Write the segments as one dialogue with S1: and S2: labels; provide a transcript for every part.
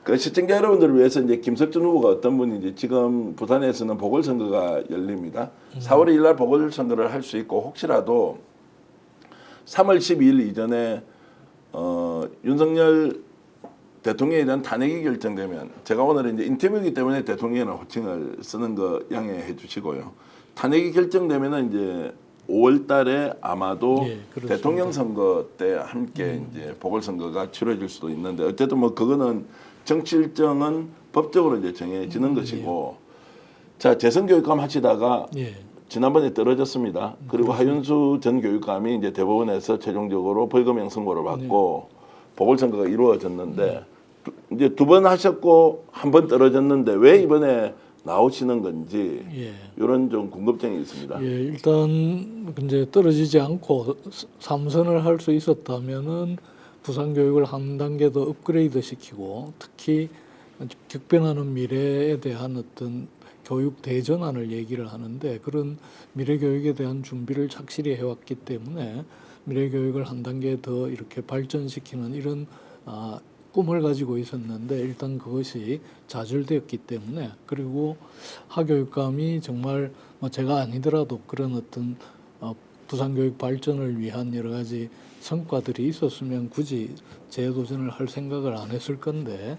S1: 그 시청자 여러분들을 위해서 이제 김석준 후보가 어떤 분인지 지금 부산에서는 보궐선거가 열립니다. 4월 2일 날 보궐선거를 할 수 있고 혹시라도 3월 12일 이전에 윤석열 대통령에 대한 탄핵이 결정되면 제가 오늘 이제 인터뷰이기 때문에 대통령이라는 호칭을 쓰는 거 양해해 주시고요. 탄핵이 결정되면은 이제 5월 달에 아마도
S2: 예, 그렇습니다.
S1: 대통령 선거 때 함께 이제 보궐선거가 치러질 수도 있는데 어쨌든 뭐 그거는 정치 일정은 법적으로 이제 정해지는 것이고 자 재선 교육감 하시다가
S2: 예.
S1: 지난번에 떨어졌습니다. 그리고 하윤수 전 교육감이 이제 대법원에서 최종적으로 벌금형 선고를 받고 보궐선거가 이루어졌는데 이제 두 번 하셨고 한 번 떨어졌는데 왜 이번에 나오시는 건지
S2: 예.
S1: 이런 좀 궁금증이 있습니다.
S2: 예, 일단 이제 떨어지지 않고 3선을 할 수 있었다면은 부산 교육을 한 단계 더 업그레이드 시키고 특히 격변하는 미래에 대한 어떤 교육 대전환을 얘기를 하는데 그런 미래 교육에 대한 준비를 착실히 해왔기 때문에 미래 교육을 한 단계 더 이렇게 발전시키는 이런 꿈을 가지고 있었는데 일단 그것이 좌절되었기 때문에 그리고 하교육감이 정말 뭐 제가 아니더라도 그런 어떤 부산교육 발전을 위한 여러 가지 성과들이 있었으면 굳이 재도전을 할 생각을 안 했을 건데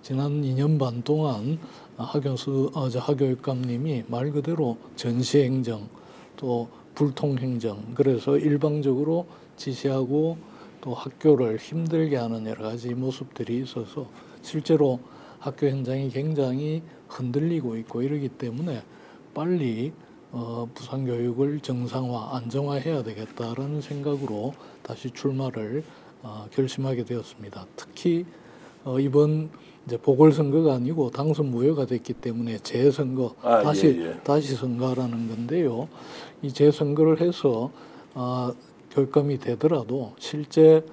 S2: 지난 2년 반 동안 하교육감님이 말 그대로 전시행정 또 불통행정 그래서 일방적으로 지시하고 또 학교를 힘들게 하는 여러 가지 모습들이 있어서 실제로 학교 현장이 굉장히 흔들리고 있고 이러기 때문에 빨리 부산 교육을 정상화, 안정화해야 되겠다라는 생각으로 다시 출마를 결심하게 되었습니다. 특히 이번 이제 보궐선거가 아니고 당선 무효가 됐기 때문에 재선거 다시 선거하라는 건데요. 이 재선거를 해서 교육감이 되더라도 실제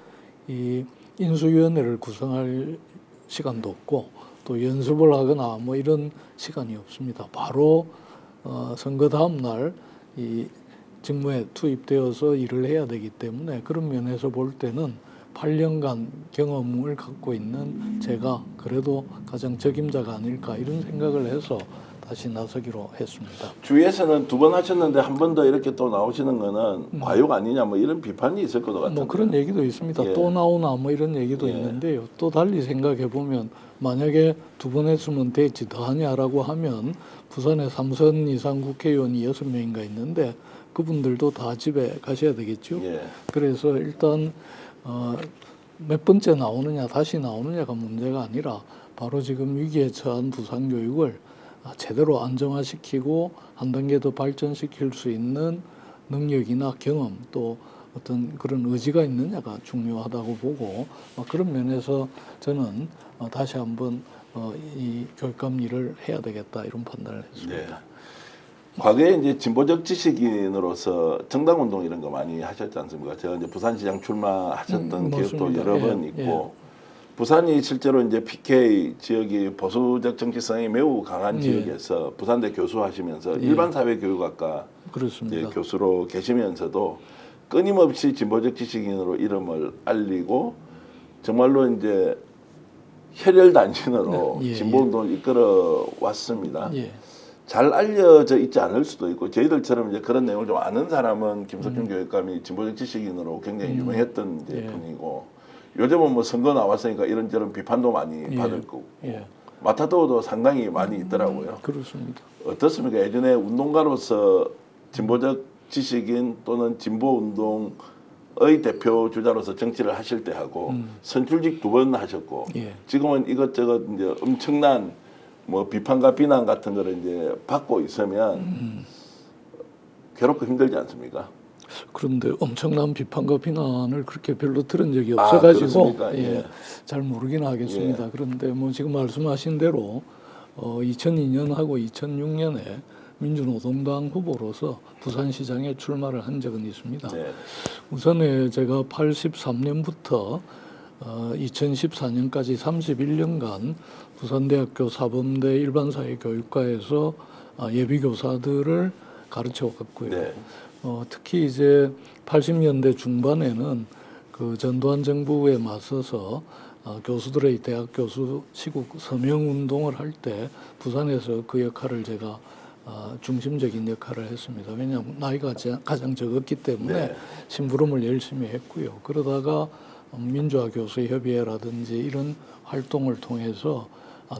S2: 이 인수위원회를 구성할 시간도 없고 또 연습을 하거나 뭐 이런 시간이 없습니다. 바로 선거 다음 날 이 직무에 투입되어서 일을 해야 되기 때문에 그런 면에서 볼 때는 8년간 경험을 갖고 있는 제가 그래도 가장 적임자가 아닐까 이런 생각을 해서 다시 나서기로 했습니다.
S1: 주위에서는 두 번 하셨는데 한 번 더 이렇게 또 나오시는 거는 과욕 아니냐 뭐 이런 비판이 있을 것 같은데.
S2: 뭐 그런 얘기도 있습니다.
S1: 예.
S2: 또 나오나 뭐 이런 얘기도
S1: 예.
S2: 있는데요. 또 달리 생각해 보면 만약에 두 번 했으면 됐지 더 하냐라고 하면 부산에 3선 이상 국회의원이 6명인가 있는데 그분들도 다 집에 가셔야 되겠죠.
S1: 예.
S2: 그래서 일단 몇 번째 나오느냐 다시 나오느냐가 문제가 아니라 바로 지금 위기에 처한 부산 교육을 제대로 안정화시키고 한 단계 더 발전시킬 수 있는 능력이나 경험 또 어떤 그런 의지가 있느냐가 중요하다고 보고 그런 면에서 저는 다시 한번 이 교육감 일을 해야 되겠다 이런 판단을 했습니다.
S1: 네. 과거에 이제 진보적 지식인으로서 정당 운동 이런 거 많이 하셨지 않습니까? 제가 이제 부산시장 출마하셨던 기억도
S2: 맞습니다.
S1: 여러 번 있고 부산이 실제로 이제 PK 지역이 보수적 정치성이 매우 강한 지역에서 부산대 교수하시면서 일반사회교육학과
S2: 그렇습니다.
S1: 이제 교수로 계시면서도 끊임없이 진보적 지식인으로 이름을 알리고 정말로 이제 혈혈단신으로 진보운동을 이끌어 왔습니다. 잘 알려져 있지 않을 수도 있고 저희들처럼 이제 그런 내용을 좀 아는 사람은 김석준 교육감이 진보적 지식인으로 굉장히 유명했던 이제 분이고 요즘은 뭐 선거 나왔으니까 이런저런 비판도 많이 받을 거고 마타도도 상당히 많이 있더라고요.
S2: 그렇습니다.
S1: 어떻습니까? 예전에 운동가로서 진보적 지식인 또는 진보운동의 대표 주자로서 정치를 하실 때 하고 선출직 2번 하셨고 지금은 이것저것 이제 엄청난 뭐 비판과 비난 같은 거를 이제 받고 있으면 괴롭고 힘들지 않습니까?
S2: 그런데 엄청난 비판과 비난을 그렇게 별로 들은 적이 없어가지고 잘 모르긴 하겠습니다. 그런데 뭐 지금 말씀하신 대로 2002년하고 2006년에 민주노동당 후보로서 부산시장에 출마를 한 적은 있습니다. 우선에 제가 83년부터 2014년까지 31년간 부산대학교 사범대 일반사회교육과에서 예비교사들을 가르쳐 왔고요. 특히 이제 80년대 중반에는 그 전두환 정부에 맞서서 교수들의 대학 교수 시국 서명 운동을 할 때 부산에서 그 역할을 제가 중심적인 역할을 했습니다. 왜냐하면 나이가 가장 적었기 때문에
S1: 네.
S2: 심부름을 열심히 했고요. 그러다가 민주화 교수 협의회라든지 이런 활동을 통해서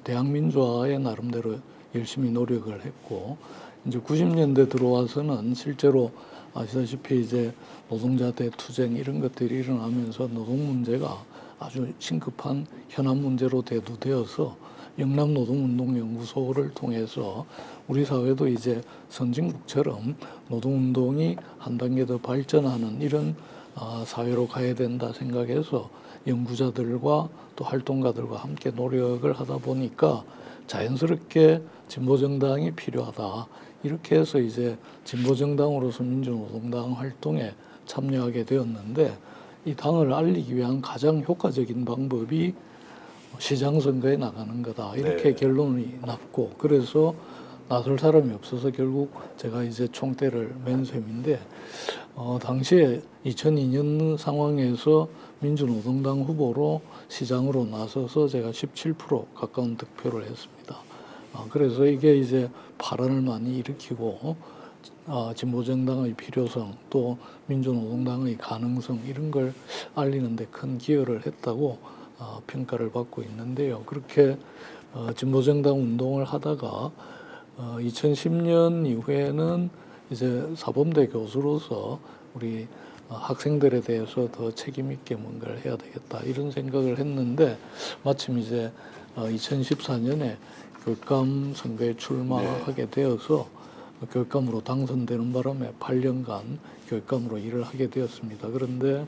S2: 대학 민주화에 나름대로 열심히 노력을 했고, 이제 90년대 들어와서는 실제로 아시다시피 이제 노동자 대투쟁 이런 것들이 일어나면서 노동 문제가 아주 심급한 현안 문제로 대두되어서 영남노동운동연구소를 통해서 우리 사회도 이제 선진국처럼 노동운동이 한 단계 더 발전하는 이런 사회로 가야 된다 생각해서 연구자들과 또 활동가들과 함께 노력을 하다 보니까 자연스럽게 진보정당이 필요하다. 이렇게 해서 이제 진보정당으로서 민주노동당 활동에 참여하게 되었는데, 이 당을 알리기 위한 가장 효과적인 방법이 시장 선거에 나가는 거다. 이렇게
S1: 네.
S2: 결론이 났고, 그래서 나설 사람이 없어서 결국 제가 이제 총대를 맨 셈인데, 당시에 2002년 상황에서 민주노동당 후보로 시장으로 나서서 제가 17% 가까운 득표를 했습니다. 그래서 이게 이제 파란을 많이 일으키고 진보정당의 필요성 또 민주노동당의 가능성 이런 걸 알리는 데 큰 기여를 했다고 평가를 받고 있는데요. 그렇게 진보정당 운동을 하다가 2010년 이후에는 이제 사범대 교수로서 우리 학생들에 대해서 더 책임 있게 뭔가를 해야 되겠다 이런 생각을 했는데, 마침 이제 2014년에 교육감 선거에 출마하게 되어서 교육감으로 당선되는 바람에 8년간 교육감으로 일을 하게 되었습니다. 그런데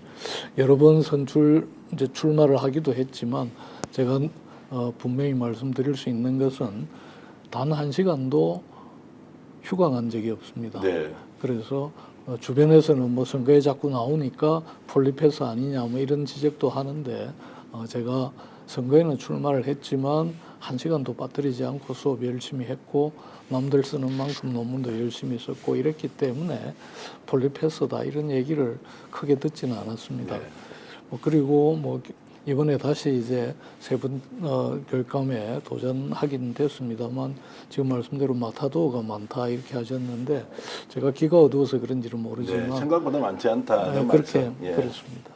S2: 여러 번 이제 출마를 하기도 했지만 제가 분명히 말씀드릴 수 있는 것은 단 1시간도 휴강한 적이 없습니다.
S1: 네.
S2: 그래서 주변에서는 뭐 선거에 자꾸 나오니까 폴리패스 아니냐 뭐 이런 지적도 하는데, 제가 선거에는 출마를 했지만 1시간도 빠뜨리지 않고 수업 열심히 했고 남들 쓰는 만큼 논문도 열심히 썼고 이랬기 때문에 폴리패스다 이런 얘기를 크게 듣지는 않았습니다.
S1: 네.
S2: 그리고 뭐 이번에 다시 이제 세 번 교육감에 도전하긴 됐습니다만 지금 말씀대로 마타도가 많다 이렇게 하셨는데 제가 기가 어두워서 그런지는 모르지만
S1: 네, 생각보다 많지 않다.
S2: 그렇게 그렇습니다.